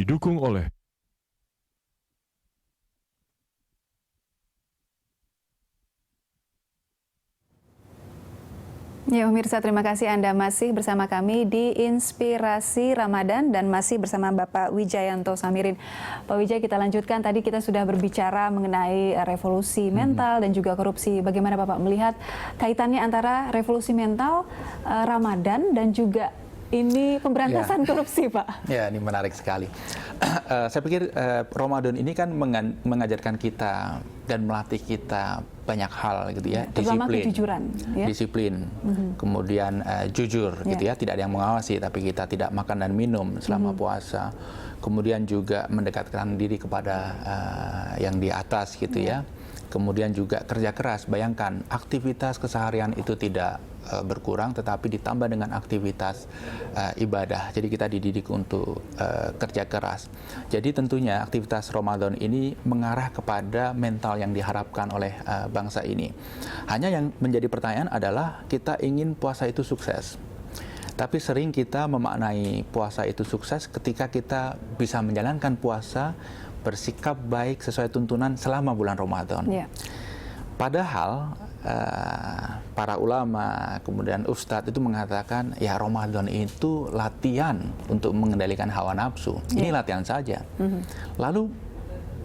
didukung oleh Ya pemirsa, terima kasih Anda masih bersama kami di Inspirasi Ramadan dan masih bersama Bapak Wijayanto Samirin. Pak Wijaya, kita lanjutkan. Tadi kita sudah berbicara mengenai revolusi mental dan juga korupsi. Bagaimana Bapak melihat kaitannya antara revolusi mental, Ramadan dan juga ini pemberantasan korupsi, Pak? Ya, ini menarik sekali. Saya pikir Ramadan ini kan mengajarkan kita dan melatih kita banyak hal gitu ya, terutama disiplin, kejujuran, ya? Disiplin, kemudian jujur gitu ya, tidak ada yang mengawasi tapi kita tidak makan dan minum selama puasa, kemudian juga mendekatkan diri kepada yang di atas gitu ya, kemudian juga kerja keras. Bayangkan aktivitas keseharian itu tidak berkurang tetapi ditambah dengan aktivitas ibadah. Jadi kita dididik untuk kerja keras. Jadi tentunya aktivitas Ramadan ini mengarah kepada mental yang diharapkan oleh bangsa ini. Hanya yang menjadi pertanyaan adalah kita ingin puasa itu sukses. Tapi sering kita memaknai puasa itu sukses ketika kita bisa menjalankan puasa, bersikap baik sesuai tuntunan selama bulan Ramadan. Yeah. Padahal para ulama, kemudian ustadz itu mengatakan ya Ramadan itu latihan untuk mengendalikan hawa nafsu. Ini latihan saja. Lalu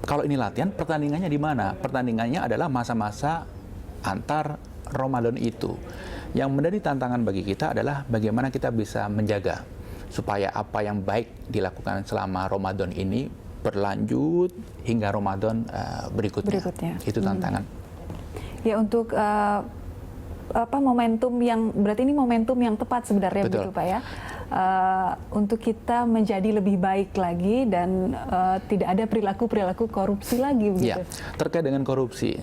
kalau ini latihan, pertandingannya di mana? Pertandingannya adalah masa-masa antar Ramadan itu. Yang menjadi tantangan bagi kita adalah bagaimana kita bisa menjaga supaya apa yang baik dilakukan selama Ramadan ini berlanjut hingga Ramadan berikutnya. Itu tantangan. Ya, untuk momentum yang berarti ini momentum yang tepat sebenarnya. Betul. Begitu Pak ya, untuk kita menjadi lebih baik lagi dan tidak ada perilaku korupsi lagi begitu. Ya, terkait dengan korupsi,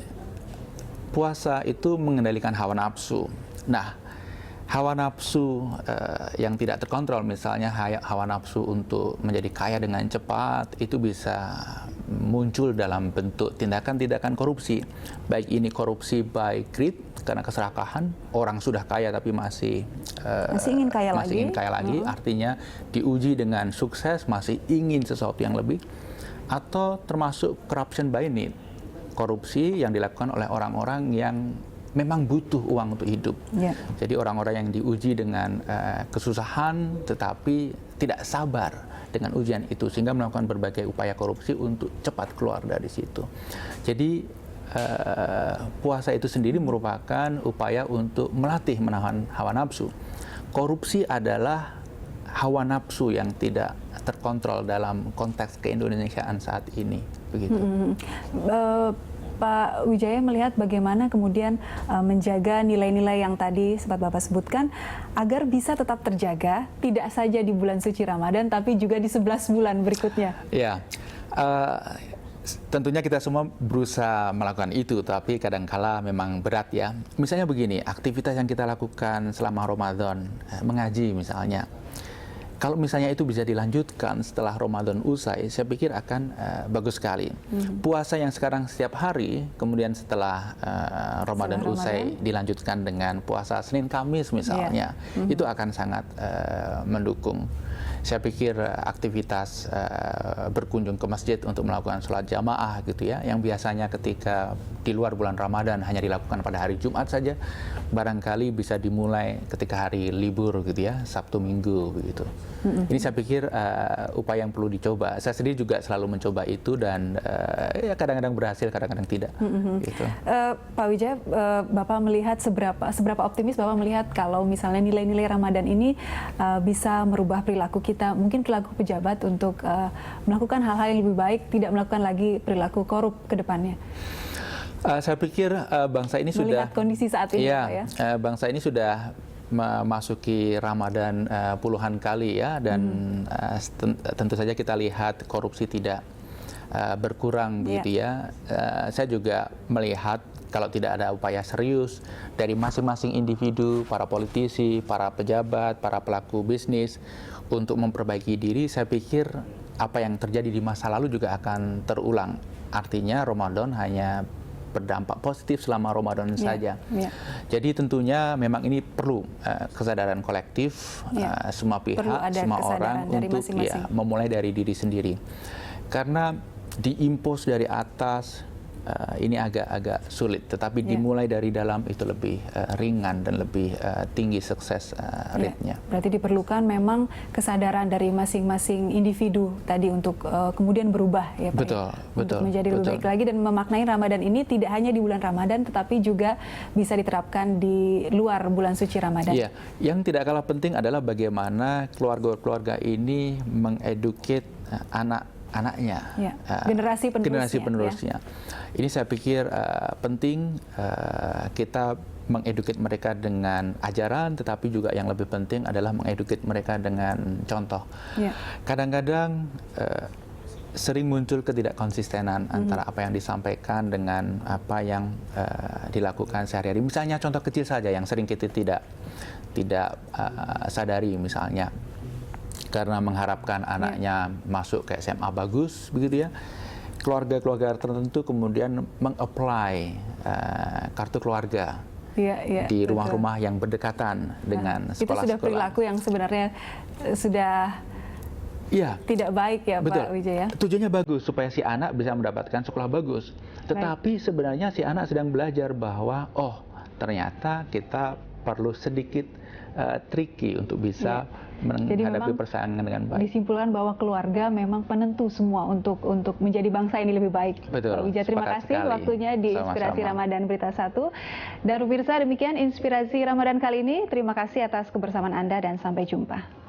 puasa itu mengendalikan hawa nafsu. Nah, hawa nafsu yang tidak terkontrol, misalnya hawa nafsu untuk menjadi kaya dengan cepat, itu bisa muncul dalam bentuk tindakan-tindakan korupsi. Baik ini korupsi by greed, karena keserakahan, orang sudah kaya tapi masih ingin kaya lagi, artinya diuji dengan sukses, masih ingin sesuatu yang lebih. Atau termasuk corruption by need, korupsi yang dilakukan oleh orang-orang yang memang butuh uang untuk hidup. Jadi orang-orang yang diuji dengan kesusahan tetapi tidak sabar dengan ujian itu sehingga melakukan berbagai upaya korupsi untuk cepat keluar dari situ. Jadi puasa itu sendiri merupakan upaya untuk melatih menahan hawa nafsu. Korupsi adalah hawa nafsu yang tidak terkontrol dalam konteks keindonesiaan saat ini, begitu. Pak Wijaya melihat bagaimana kemudian menjaga nilai-nilai yang tadi sempat Bapak sebutkan agar bisa tetap terjaga, tidak saja di bulan suci Ramadan, tapi juga di 11 bulan berikutnya. Ya, tentunya kita semua berusaha melakukan itu, tapi kadangkala memang berat ya. Misalnya begini, aktivitas yang kita lakukan selama Ramadan, mengaji misalnya. Kalau misalnya itu bisa dilanjutkan setelah Ramadan usai, saya pikir akan bagus sekali. Puasa yang sekarang setiap hari, kemudian setelah Ramadan usai dilanjutkan dengan puasa Senin Kamis misalnya, itu akan sangat mendukung. Saya pikir aktivitas berkunjung ke masjid untuk melakukan sholat jamaah gitu ya, yang biasanya ketika di luar bulan Ramadan hanya dilakukan pada hari Jumat saja, barangkali bisa dimulai ketika hari libur gitu ya, Sabtu Minggu begitu. Ini saya pikir upaya yang perlu dicoba. Saya sendiri juga selalu mencoba itu dan ya kadang-kadang berhasil, kadang-kadang tidak. Gitu. Pak Wijaya, Bapak melihat seberapa optimis Bapak melihat kalau misalnya nilai-nilai Ramadan ini bisa merubah perilaku kita, mungkin perilaku pejabat untuk melakukan hal-hal yang lebih baik, tidak melakukan lagi perilaku korup ke depannya? Saya pikir bangsa ini melihat kondisi saat ini, ya, Pak ya? Bangsa ini sudah memasuki Ramadan puluhan kali ya, dan tentu saja kita lihat korupsi tidak berkurang begitu ya. Saya juga melihat kalau tidak ada upaya serius dari masing-masing individu, para politisi, para pejabat, para pelaku bisnis untuk memperbaiki diri, saya pikir apa yang terjadi di masa lalu juga akan terulang. Artinya Ramadan hanya berdampak positif selama Ramadan saja. Ya. Jadi tentunya memang ini perlu kesadaran kolektif, semua pihak, semua orang untuk memulai dari diri sendiri. Karena diimpos dari atas ini agak sulit, tetapi dimulai dari dalam itu lebih ringan dan lebih tinggi sukses rate-nya. Berarti diperlukan memang kesadaran dari masing-masing individu tadi untuk kemudian berubah ya Pak. Betul, untuk menjadi lebih baik lagi dan memaknai Ramadan ini tidak hanya di bulan Ramadan tetapi juga bisa diterapkan di luar bulan suci Ramadan. Iya, yang tidak kalah penting adalah bagaimana keluarga-keluarga ini mengeduket anaknya, generasi penerusnya. Ini saya pikir penting kita mengeduket mereka dengan ajaran, tetapi juga yang lebih penting adalah mengeduket mereka dengan contoh. Kadang-kadang sering muncul ketidakkonsistenan antara apa yang disampaikan dengan apa yang dilakukan sehari-hari. Misalnya contoh kecil saja yang sering kita tidak sadari, misalnya karena mengharapkan anaknya masuk ke SMA bagus, begitu ya. Keluarga-keluarga tertentu kemudian meng-apply kartu keluarga di rumah-rumah yang berdekatan dengan sekolah-sekolah. Itu sudah perilaku yang sebenarnya sudah tidak baik ya Pak Wijaya. Tujuannya bagus supaya si anak bisa mendapatkan sekolah bagus. Tetapi sebenarnya si anak sedang belajar bahwa ternyata kita perlu sedikit tricky untuk bisa menghadapi persaingan dengan baik. Disimpulkan bahwa keluarga memang penentu semua untuk menjadi bangsa ini lebih baik. Betul. Pak Wijaya, terima kasih waktunya di Inspirasi Ramadan Berita 1. Dan pemirsa, demikian Inspirasi Ramadan kali ini. Terima kasih atas kebersamaan Anda dan sampai jumpa.